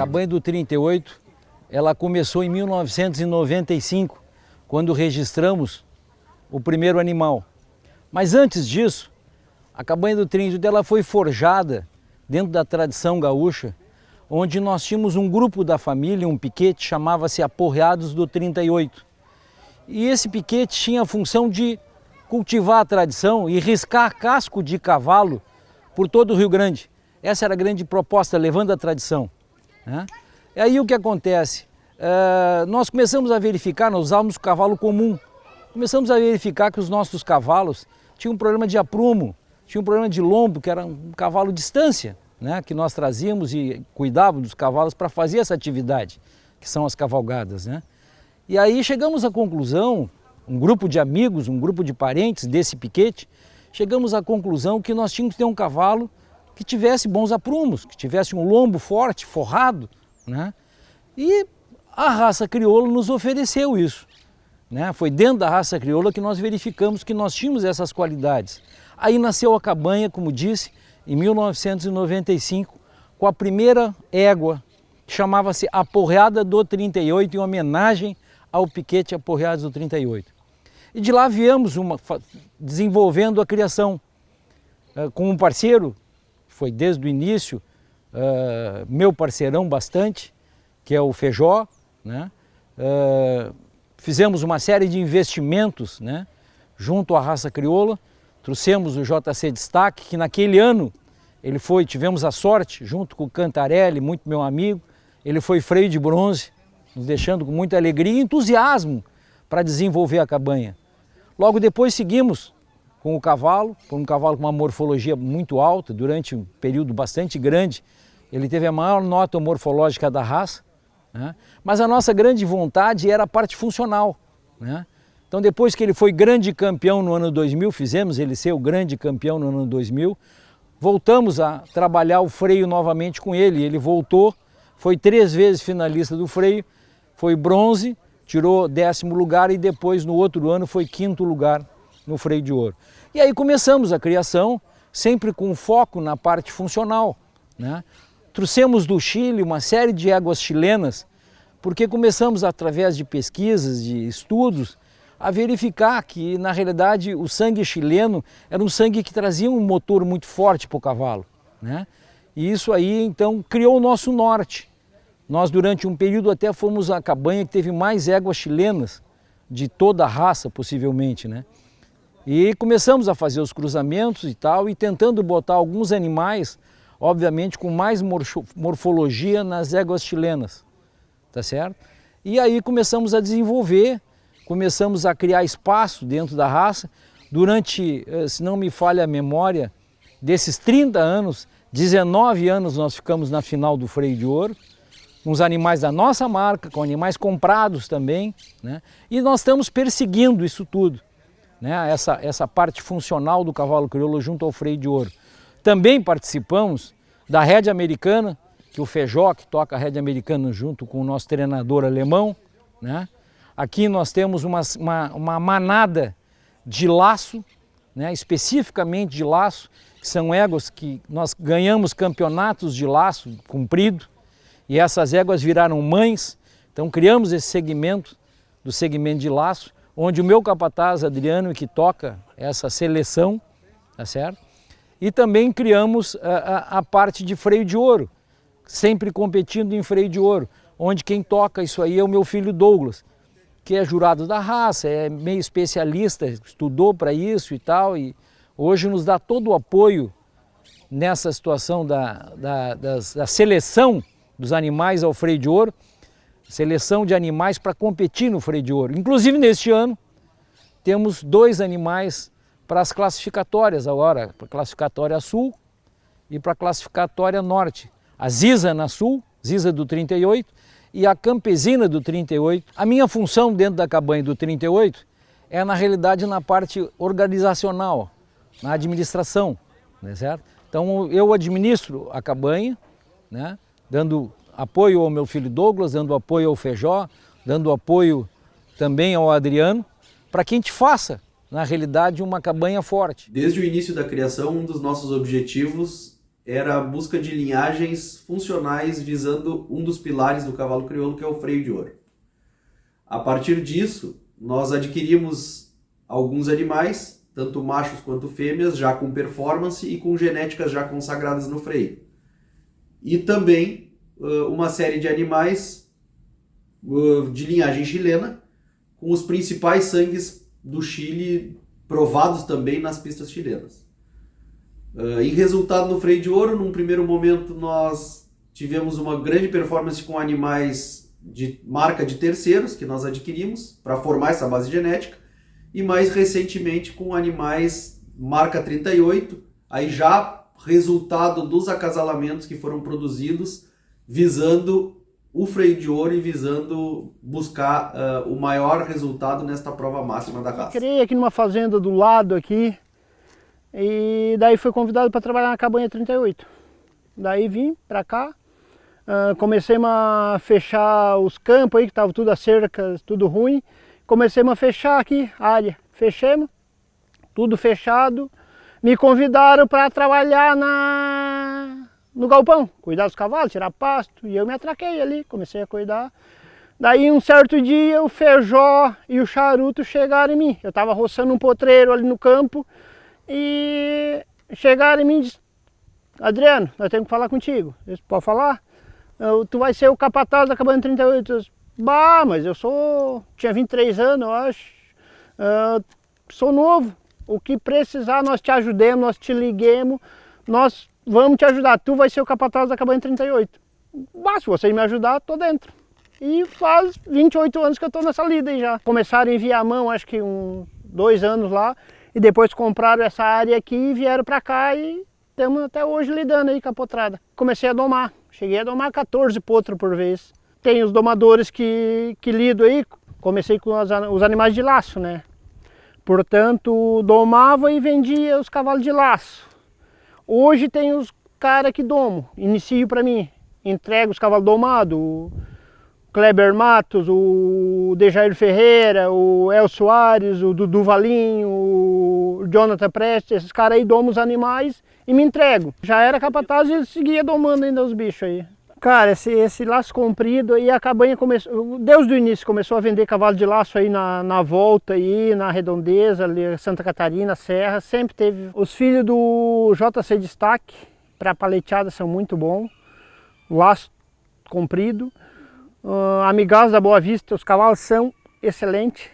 cabanha do 38, ela começou em 1995, quando registramos o primeiro animal. Mas antes disso, a cabanha do 38 ela foi forjada dentro da tradição gaúcha, onde nós tínhamos um grupo da família, um piquete, chamava-se Aporreados do 38. E esse piquete tinha a função de cultivar a tradição e riscar casco de cavalo por todo o Rio Grande. Essa era a grande proposta, levando a tradição, né? E aí o que acontece? Nós começamos a verificar, nós usávamos cavalo comum, começamos a verificar que os nossos cavalos tinham um problema de aprumo, tinham um problema de lombo, que era um cavalo de distância, né? Que nós trazíamos e cuidávamos dos cavalos para fazer essa atividade, que são as cavalgadas, né? E aí chegamos à conclusão, um grupo de amigos, um grupo de parentes desse piquete, chegamos à conclusão que nós tínhamos que ter um cavalo que tivesse bons aprumos, que tivesse um lombo forte, forrado, né? E a raça crioula nos ofereceu isso, né? Foi dentro da raça crioula que nós verificamos que nós tínhamos essas qualidades. Aí nasceu a cabanha, como disse, em 1995, com a primeira égua, que chamava-se Aporreada do 38, em homenagem ao piquete Aporreados do 38. E de lá viemos desenvolvendo a criação com um parceiro, foi desde o início, meu parceirão bastante, que é o Feijó, né? Fizemos uma série de investimentos, né, junto à raça crioula, trouxemos o JC Destaque, que naquele ano tivemos a sorte, junto com o Cantarelli, muito meu amigo, ele foi freio de bronze, nos deixando com muita alegria e entusiasmo para desenvolver a cabanha. Logo depois seguimos com o cavalo, com um cavalo com uma morfologia muito alta, durante um período bastante grande, ele teve a maior nota morfológica da raça, né? Mas a nossa grande vontade era a parte funcional, né? Então depois que ele foi grande campeão no ano 2000, fizemos ele ser o grande campeão no ano 2000, voltamos a trabalhar o freio novamente com ele, ele voltou, foi 3 vezes finalista do freio, foi bronze, tirou 10º lugar e depois no outro ano foi 5º lugar no freio de ouro. E aí começamos a criação, sempre com foco na parte funcional, né? Trouxemos do Chile uma série de éguas chilenas, porque começamos através de pesquisas, de estudos, a verificar que na realidade o sangue chileno era um sangue que trazia um motor muito forte para o cavalo, né? E isso aí então criou o nosso norte. Nós durante um período até fomos a cabanha que teve mais éguas chilenas de toda a raça possivelmente, né? E começamos a fazer os cruzamentos e tal, e tentando botar alguns animais, obviamente com mais morfologia nas éguas chilenas, tá certo? E aí começamos a desenvolver, começamos a criar espaço dentro da raça. Durante, se não me falha a memória, desses 30 anos, 19 anos nós ficamos na final do freio de ouro, com os animais da nossa marca, com animais comprados também, né? E nós estamos perseguindo isso tudo, né? Essa parte funcional do cavalo crioulo junto ao freio de ouro. Também participamos da rédea americana, que o Feijó, que toca a rédea americana junto com o nosso treinador alemão, né? Aqui nós temos uma manada de laço, né? Especificamente de laço, que são éguas que nós ganhamos campeonatos de laço comprido, e essas éguas viraram mães, então criamos esse segmento, do segmento de laço, onde o meu capataz Adriano que toca essa seleção, tá certo? E também criamos a parte de freio de ouro, sempre competindo em freio de ouro, onde quem toca isso aí é o meu filho Douglas, que é jurado da raça, é meio especialista, estudou para isso e tal, e hoje nos dá todo o apoio nessa situação da seleção dos animais ao freio de ouro, seleção de animais para competir no freio de ouro. Inclusive neste ano temos 2 animais para as classificatórias agora, para a classificatória sul e para a classificatória norte. A Ziza na sul, Ziza do 38 e a Campesina do 38. A minha função dentro da cabanha do 38 é na realidade na parte organizacional, na administração, né, certo? Então eu administro a cabanha, né, dando apoio ao meu filho Douglas, dando apoio ao Feijó, dando apoio também ao Adriano, para que a gente faça, na realidade, uma cabanha forte. Desde o início da criação, um dos nossos objetivos era a busca de linhagens funcionais visando um dos pilares do cavalo crioulo, que é o freio de ouro. A partir disso, nós adquirimos alguns animais, tanto machos quanto fêmeas, já com performance e com genéticas já consagradas no freio. E também uma série de animais de linhagem chilena, com os principais sangues do Chile provados também nas pistas chilenas. Em resultado no freio de ouro, num primeiro momento nós tivemos uma grande performance com animais de marca de terceiros que nós adquirimos para formar essa base genética, e mais recentemente com animais marca 38, aí já resultado dos acasalamentos que foram produzidos visando o freio de ouro e visando buscar o maior resultado nesta prova máxima da raça. Eu criei aqui numa fazenda do lado aqui, e daí fui convidado para trabalhar na cabanha 38. Daí vim para cá, comecei a fechar os campos aí, que estava tudo a cerca, tudo ruim. Comecei a fechar aqui a área, fechemos, tudo fechado. Me convidaram para trabalhar no galpão, cuidar dos cavalos, tirar pasto, e eu me atraquei ali, comecei a cuidar. Daí um certo dia o Feijó e o Charuto chegaram em mim. Eu estava roçando um potreiro ali no campo e chegaram em mim e disseram: Adriano, nós temos que falar contigo. Eu disse: pode falar? Tu vai ser o capataz da cabanha 38. Eu disse: bah, mas tinha 23 anos, eu acho, sou novo. O que precisar, nós te ajudemos, nós te liguemos, nós vamos te ajudar. Tu vai ser o capataz da cabanha 38. Bah, se vocês me ajudar, tô dentro. E faz 28 anos que eu tô nessa lida aí já. Começaram a enviar a mão, acho que uns 2 anos lá, e depois compraram essa área aqui e vieram para cá e estamos até hoje lidando aí com a potrada. Comecei a domar, cheguei a domar 14 potros por vez. Tem os domadores que lido aí, comecei com os animais de laço, né? Portanto, domava e vendia os cavalos de laço. Hoje tem os caras que domam, inicio para mim, entrego os cavalos domados, o Kleber Matos, o Dejair Ferreira, o El Soares, o Dudu Valinho, o Jonathan Prestes, esses caras aí domam os animais e me entregam. Já era capataz e seguia domando ainda os bichos aí. Cara, esse laço comprido aí, a cabanha começou, desde o início começou a vender cavalo de laço aí na volta aí, na Redondeza, ali, Santa Catarina, Serra, sempre teve. Os filhos do JC Destaque, para paleteada, são muito bons, laço comprido. Amigados da Boa Vista, os cavalos são excelentes.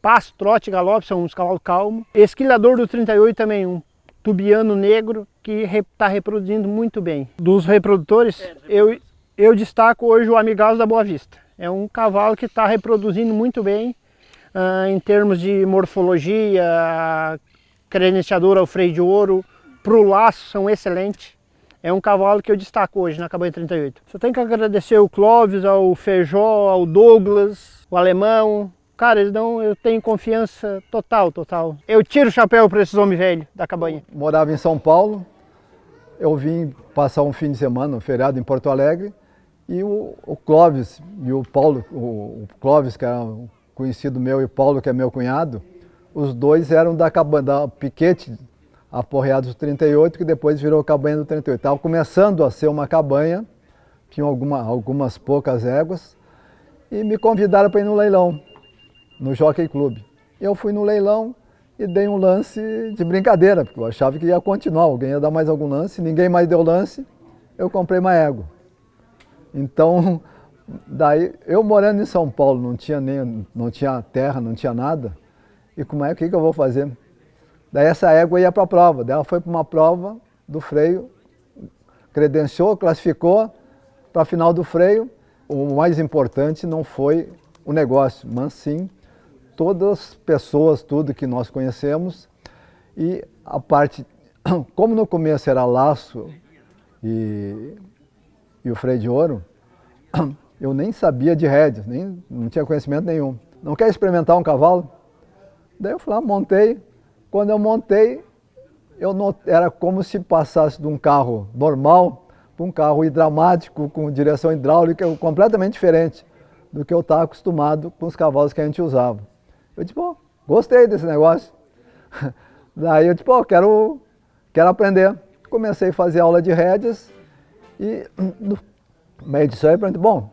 Passo, trote, galope, são uns cavalos calmos. Esquilador do 38 também, um tubiano negro que está reproduzindo muito bem. Dos reprodutores, eu destaco hoje o Amigados da Boa Vista. É um cavalo que está reproduzindo muito bem em termos de morfologia, credenciador ao freio de ouro, para o laço são excelentes. É um cavalo que eu destaco hoje na cabanha 38. Só tenho que agradecer ao Clóvis, ao Feijó, ao Douglas, o Alemão. Cara, eu tenho confiança total. Eu tiro o chapéu para esses homens velhos da cabanha. Morava em São Paulo, eu vim passar um fim de semana, um feriado em Porto Alegre, e o Clóvis e o Paulo, o Clóvis, que era um conhecido meu, e o Paulo, que é meu cunhado, os dois eram da Piquete Aporreados do 38, que depois virou cabanha do 38. Estava começando a ser uma cabanha, tinha algumas poucas éguas, e me convidaram para ir no leilão, no Jockey Club. Eu fui no leilão e dei um lance de brincadeira, porque eu achava que ia continuar, alguém ia dar mais algum lance, ninguém mais deu lance, eu comprei uma égua. Então, daí, eu morando em São Paulo, não tinha terra, não tinha nada, e como é que eu vou fazer? Daí essa égua ia para a prova, daí ela foi para uma prova do freio, credenciou, classificou para a final do freio. O mais importante não foi o negócio, mas sim todas as pessoas, tudo que nós conhecemos, e a parte, como no começo era laço e o freio de ouro, eu nem sabia de rédeas, não tinha conhecimento nenhum. Não quer experimentar um cavalo? Daí eu fui lá, montei. Quando eu montei, era como se passasse de um carro normal para um carro hidráulico, com direção hidráulica, completamente diferente do que eu estava acostumado com os cavalos que a gente usava. Eu disse, pô, gostei desse negócio. Daí eu disse, pô, quero aprender. Comecei a fazer aula de rédeas e no meio disso aí eu perguntei, bom,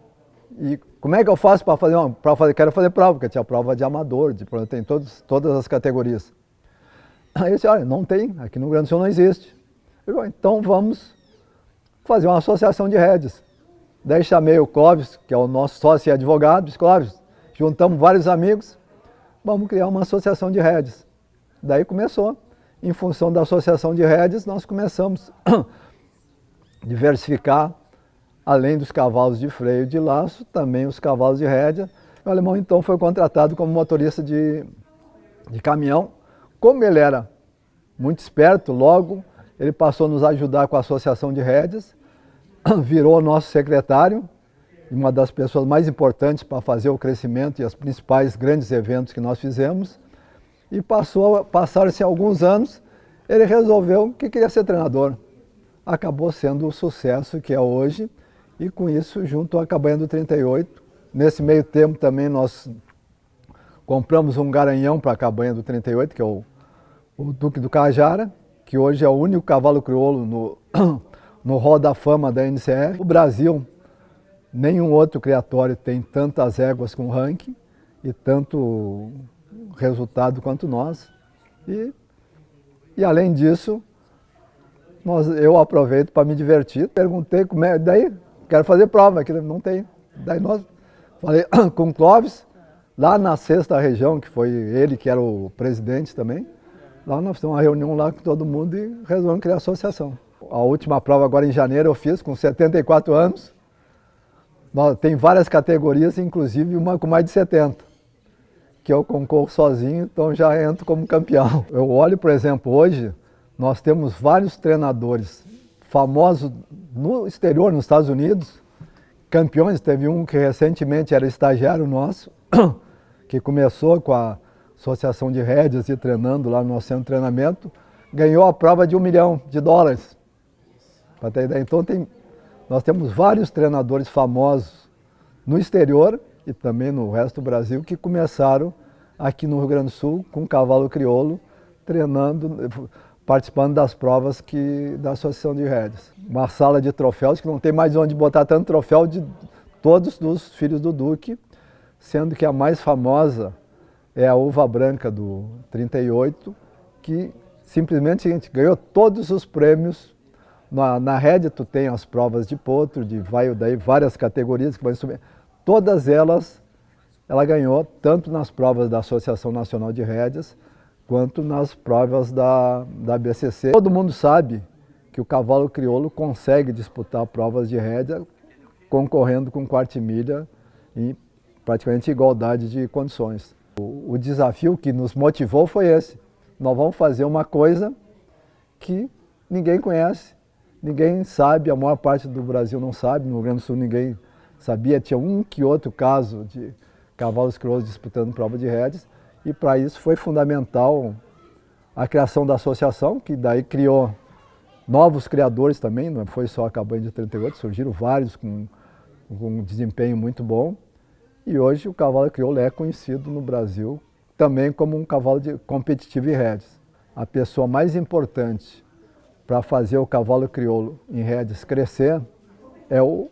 e como é que eu faço para fazer, quero fazer prova, porque tinha prova de amador, tem todas as categorias. Aí eu disse, olha, não tem, aqui no Rio Grande do Sul não existe. Eu falei, então vamos fazer uma associação de rédeas. Daí chamei o Clóvis, que é o nosso sócio e advogado, disse, Clóvis, juntamos vários amigos, vamos criar uma associação de rédeas. Daí começou. Em função da associação de rédeas, nós começamos a diversificar, além dos cavalos de freio de laço, também os cavalos de rédea. O alemão então foi contratado como motorista de caminhão. Como ele era muito esperto, logo ele passou a nos ajudar com a associação de rédeas, virou nosso secretário, uma das pessoas mais importantes para fazer o crescimento e os principais grandes eventos que nós fizemos. E passaram-se alguns anos, ele resolveu que queria ser treinador. Acabou sendo o sucesso que é hoje, e com isso, junto à Cabanha do 38, nesse meio tempo também nós compramos um garanhão para a Cabanha do 38, que é o Duque do Cajara, que hoje é o único cavalo crioulo no Hall da Fama da NCR. No Brasil, nenhum outro criatório tem tantas éguas com ranking e tanto resultado quanto nós. E além disso, eu aproveito para me divertir. Perguntei como é, daí quero fazer prova, aqui não tem. Daí nós falei com o Clóvis, lá na 6ª região, que foi ele que era o presidente também. Lá nós fizemos uma reunião lá com todo mundo e resolvemos criar a associação. A última prova agora em janeiro eu fiz com 74 anos. Tem várias categorias, inclusive uma com mais de 70. Que eu concorro sozinho, então já entro como campeão. Eu olho, por exemplo, hoje nós temos vários treinadores famosos no exterior, nos Estados Unidos, campeões. Teve um que recentemente era estagiário nosso, que começou com a associação de rédeas e treinando lá no nosso centro de treinamento, ganhou a prova de $1 milhão. Para ter ideia. Então nós temos vários treinadores famosos no exterior e também no resto do Brasil, que começaram aqui no Rio Grande do Sul com cavalo crioulo, treinando, participando das provas da Associação de Rédeas. Uma sala de troféus que não tem mais onde botar tanto troféu de todos os filhos do Duque, sendo que a mais famosa é a Uva Branca do 38, que simplesmente a gente ganhou todos os prêmios. Na rédea tu tem as provas de potro, daí várias categorias que vão subir. Todas elas, ela ganhou, tanto nas provas da Associação Nacional de Rédeas, quanto nas provas da BCC. Todo mundo sabe que o cavalo crioulo consegue disputar provas de rédea, concorrendo com quartimilha em praticamente igualdade de condições. O desafio que nos motivou foi esse. Nós vamos fazer uma coisa que ninguém conhece, ninguém sabe, a maior parte do Brasil não sabe, no Rio Grande do Sul ninguém sabia, tinha um que outro caso de cavalos crioulos disputando prova de rédeas, e para isso foi fundamental a criação da associação, que daí criou novos criadores também, não foi só a Cabanha de 38, surgiram vários com um desempenho muito bom, e hoje o cavalo crioulo é conhecido no Brasil também como um cavalo competitivo em rédeas. A pessoa mais importante para fazer o cavalo crioulo em rédeas crescer é o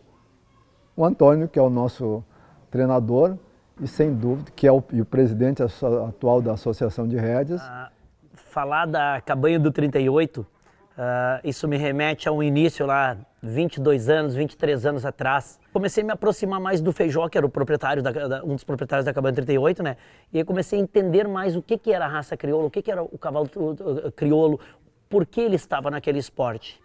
Antônio, que é o nosso treinador e, sem dúvida, que é o presidente atual da Associação de Rédeas. Falar da Cabanha do 38, isso me remete a um início lá, 22 anos, 23 anos atrás. Comecei a me aproximar mais do Feijó, que era o proprietário, um dos proprietários da Cabanha 38, né? E aí comecei a entender mais o que era a raça crioula, o que era o cavalo crioulo, por que ele estava naquele esporte.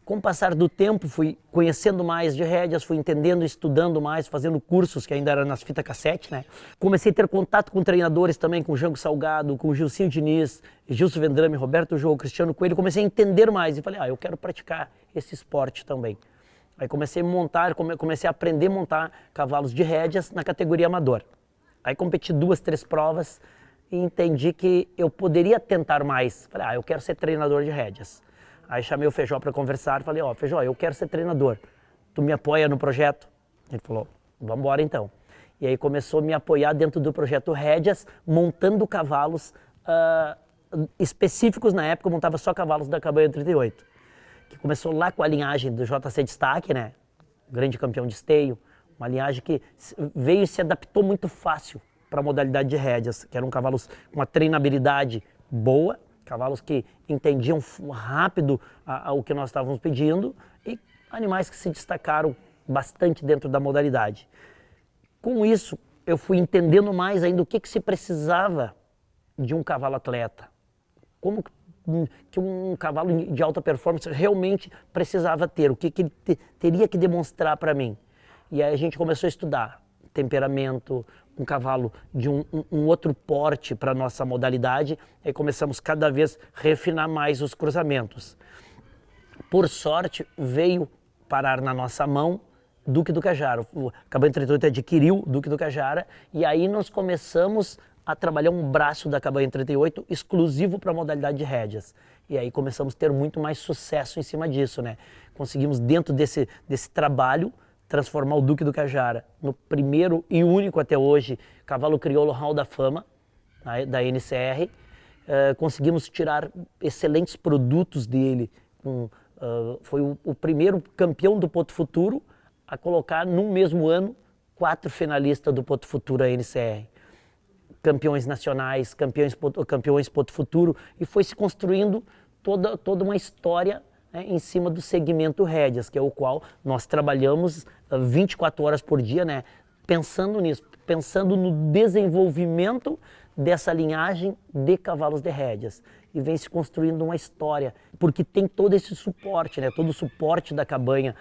Com o passar do tempo, fui conhecendo mais de rédeas, fui entendendo, estudando mais, fazendo cursos que ainda eram nas fitas cassete, né? Comecei a ter contato com treinadores também, com o Jango Salgado, com o Gilcinho Diniz, Gilson Vendrame, Roberto Jô, Cristiano Coelho. Comecei a entender mais e falei, eu quero praticar esse esporte também. Aí comecei a montar, comecei a aprender a montar cavalos de rédeas na categoria amador. Aí competi 2, 3 provas e entendi que eu poderia tentar mais. Falei, eu quero ser treinador de rédeas. Aí chamei o Feijó para conversar e falei, Feijó, eu quero ser treinador, tu me apoia no projeto? Ele falou, vamos embora então. E aí começou a me apoiar dentro do projeto Rédeas, montando cavalos específicos na época, eu montava só cavalos da Cabanha 38, que começou lá com a linhagem do JC Destaque, né? Grande campeão de esteio, uma linhagem que veio e se adaptou muito fácil para a modalidade de rédeas, que eram cavalos com uma treinabilidade boa, cavalos que entendiam rápido o que nós estávamos pedindo e animais que se destacaram bastante dentro da modalidade. Com isso, eu fui entendendo mais ainda o que se precisava de um cavalo atleta, como que um cavalo de alta performance realmente precisava ter, o que ele teria que demonstrar para mim. E aí a gente começou a estudar temperamento, um cavalo de um outro porte para a nossa modalidade, e começamos cada vez a refinar mais os cruzamentos. Por sorte, veio parar na nossa mão Duque do Cajara. O Cabanha 38 adquiriu o Duque do Cajara, e aí nós começamos a trabalhar um braço da Cabanha 38 exclusivo para a modalidade de rédeas. E aí começamos a ter muito mais sucesso em cima disso, né? Conseguimos, dentro desse trabalho, transformar o Duque do Cajara no primeiro e único até hoje cavalo crioulo Hall da Fama da NCR. Conseguimos tirar excelentes produtos dele. Foi o primeiro campeão do Potro Futuro a colocar no mesmo ano 4 finalistas do Potro Futuro NCR. Campeões nacionais, campeões Potro Futuro, e foi se construindo toda uma história, né, em cima do segmento rédeas, que é o qual nós trabalhamos 24 horas por dia, né, pensando nisso, pensando no desenvolvimento dessa linhagem de cavalos de rédeas. E vem se construindo uma história, porque tem todo esse suporte, né? Todo o suporte da Cabanha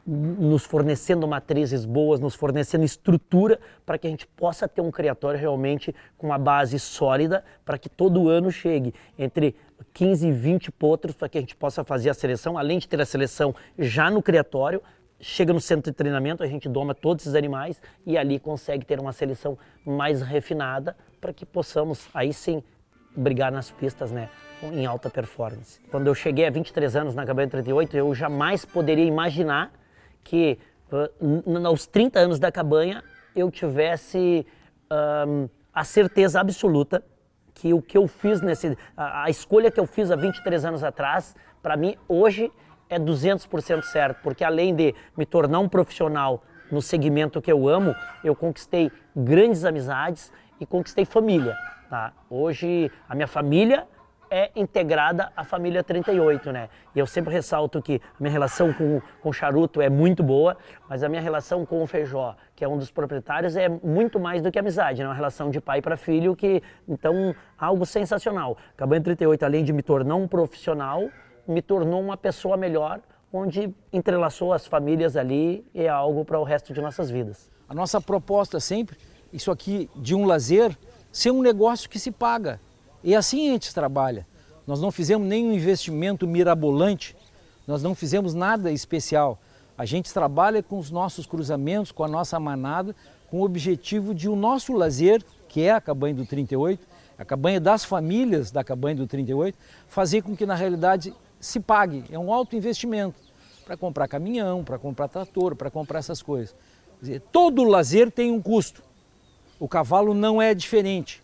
nos fornecendo matrizes boas, nos fornecendo estrutura para que a gente possa ter um criatório realmente com uma base sólida, para que todo ano chegue entre 15 e 20 potros, para que a gente possa fazer a seleção, além de ter a seleção já no criatório. Chega no centro de treinamento, a gente doma todos esses animais e ali consegue ter uma seleção mais refinada para que possamos, aí sim, brigar nas pistas, né, em alta performance. Quando eu cheguei a 23 anos na Cabanha 38, eu jamais poderia imaginar que aos 30 anos da Cabanha eu tivesse a certeza absoluta que o que eu fiz, a escolha que eu fiz há 23 anos atrás, para mim hoje é 200% certo, porque além de me tornar um profissional no segmento que eu amo, eu conquistei grandes amizades e conquistei família. Tá? Hoje a minha família é integrada à família 38, né? E eu sempre ressalto que a minha relação com o Charuto é muito boa, mas a minha relação com o Feijó, que é um dos proprietários, é muito mais do que amizade, né? Uma relação de pai para filho, que então algo sensacional. Cabanha 38, além de me tornar um profissional, me tornou uma pessoa melhor, onde entrelaçou as famílias ali, e é algo para o resto de nossas vidas. A nossa proposta sempre, isso aqui de um lazer, ser um negócio que se paga. E assim a gente trabalha. Nós não fizemos nenhum investimento mirabolante, nós não fizemos nada especial. A gente trabalha com os nossos cruzamentos, com a nossa manada, com o objetivo de o nosso lazer, que é a Cabanha do 38, a cabanha das famílias da Cabanha do 38, fazer com que na realidade se pague. É um alto investimento para comprar caminhão, para comprar trator, para comprar essas coisas. Quer dizer, todo lazer tem um custo. O cavalo não é diferente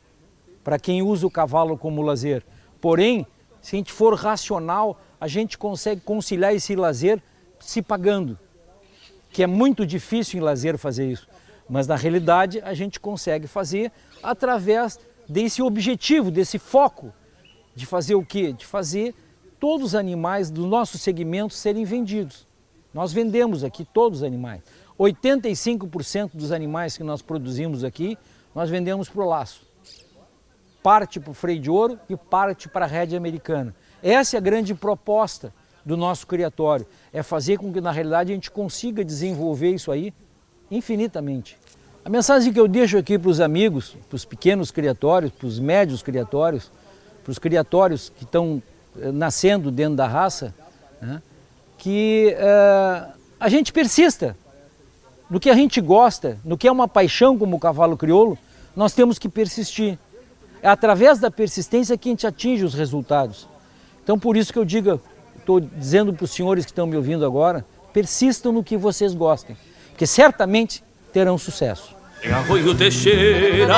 para quem usa o cavalo como lazer. Porém, se a gente for racional, a gente consegue conciliar esse lazer se pagando, que é muito difícil em lazer fazer isso. Mas na realidade a gente consegue fazer através desse objetivo, desse foco, de fazer o quê? De fazer todos os animais do nosso segmento serem vendidos. Nós vendemos aqui todos os animais. 85% dos animais que nós produzimos aqui, nós vendemos para o laço. Parte para o freio de ouro e parte para a rédea americana. Essa é a grande proposta do nosso criatório, é fazer com que na realidade a gente consiga desenvolver isso aí infinitamente. A mensagem que eu deixo aqui para os amigos, para os pequenos criatórios, para os médios criatórios, para os criatórios que estão nascendo dentro da raça, né, que a gente persista no que a gente gosta, no que é uma paixão como o cavalo crioulo, nós temos que persistir. É através da persistência que a gente atinge os resultados. Então por isso que eu digo, estou dizendo para os senhores que estão me ouvindo agora, persistam no que vocês gostem, porque certamente terão sucesso. Em Arroio Teixeira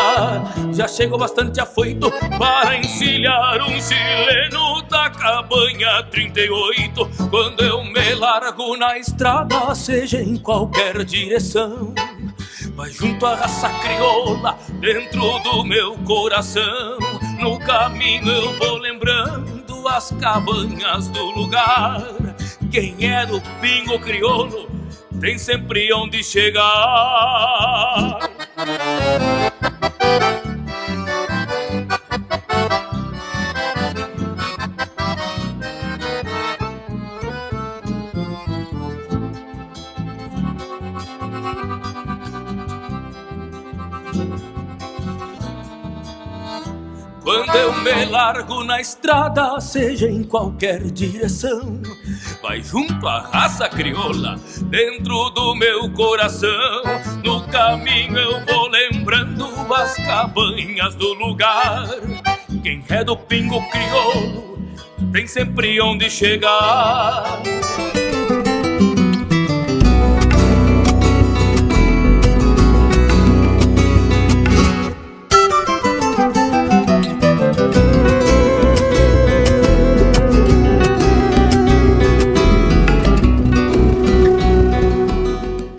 já chego bastante afoito para encilhar um chileno da cabanha 38. Quando eu me largo na estrada, seja em qualquer direção, vai junto à raça crioula dentro do meu coração. No caminho eu vou lembrando as cabanhas do lugar. Quem é do pingo crioulo tem sempre onde chegar. Quando eu me largo na estrada, seja em qualquer direção, vai junto à raça crioula dentro do meu coração. No caminho eu vou lembrando as cabanhas do lugar. Quem é do pingo crioulo tem sempre onde chegar.